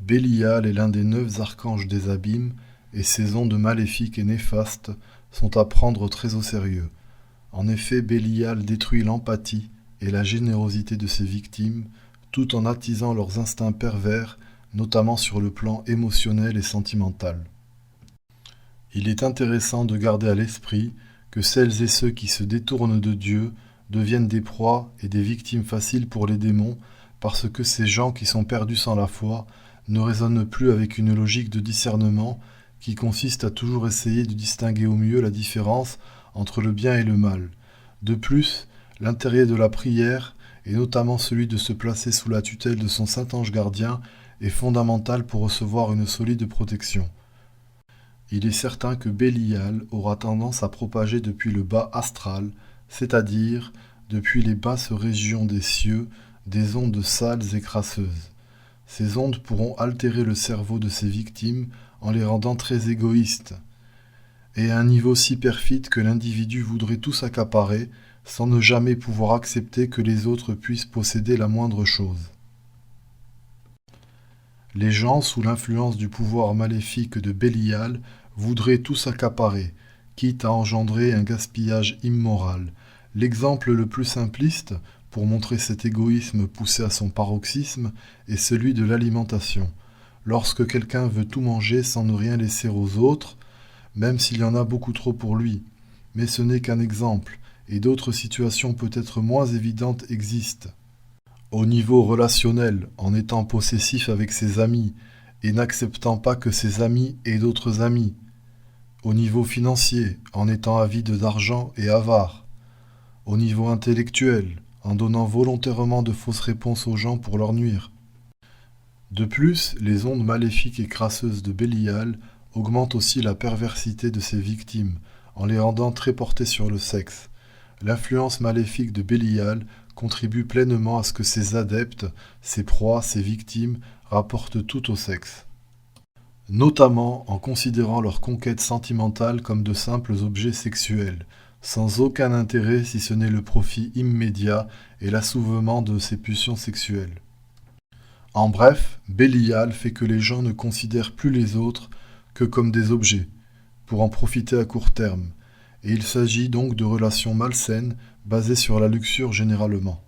Bélial est l'un des 9 archanges des abîmes, et ses ondes maléfiques et néfastes sont à prendre très au sérieux. En effet, Bélial détruit l'empathie et la générosité de ses victimes, tout en attisant leurs instincts pervers, notamment sur le plan émotionnel et sentimental. Il est intéressant de garder à l'esprit que celles et ceux qui se détournent de Dieu deviennent des proies et des victimes faciles pour les démons, parce que ces gens qui sont perdus sans la foi ne raisonnent plus avec une logique de discernement qui consiste à toujours essayer de distinguer au mieux la différence entre le bien et le mal. De plus, l'intérêt de la prière, et notamment celui de se placer sous la tutelle de son saint ange gardien, est fondamental pour recevoir une solide protection. Il est certain que Bélial aura tendance à propager depuis le bas astral, c'est-à-dire depuis les basses régions des cieux, des ondes sales et crasseuses. Ces ondes pourront altérer le cerveau de ses victimes en les rendant très égoïstes, et à un niveau si perfide que l'individu voudrait tout s'accaparer, sans ne jamais pouvoir accepter que les autres puissent posséder la moindre chose. Les gens, sous l'influence du pouvoir maléfique de Bélial, voudraient tout s'accaparer, quitte à engendrer un gaspillage immoral. L'exemple le plus simpliste, pour montrer cet égoïsme poussé à son paroxysme, est celui de l'alimentation. Lorsque quelqu'un veut tout manger sans ne rien laisser aux autres, même s'il y en a beaucoup trop pour lui. Mais ce n'est qu'un exemple, et d'autres situations peut-être moins évidentes existent. Au niveau relationnel, en étant possessif avec ses amis, et n'acceptant pas que ses amis aient d'autres amis. Au niveau financier, en étant avide d'argent et avare. Au niveau intellectuel, en donnant volontairement de fausses réponses aux gens pour leur nuire. De plus, les ondes maléfiques et crasseuses de Bélial augmentent aussi la perversité de ses victimes, en les rendant très portées sur le sexe. L'influence maléfique de Bélial contribue pleinement à ce que ses adeptes, ses proies, ses victimes rapportent tout au sexe. Notamment en considérant leurs conquêtes sentimentales comme de simples objets sexuels, sans aucun intérêt si ce n'est le profit immédiat et l'assouvement de ses pulsions sexuelles. En bref, Bélial fait que les gens ne considèrent plus les autres que comme des objets, pour en profiter à court terme, et il s'agit donc de relations malsaines basées sur la luxure généralement.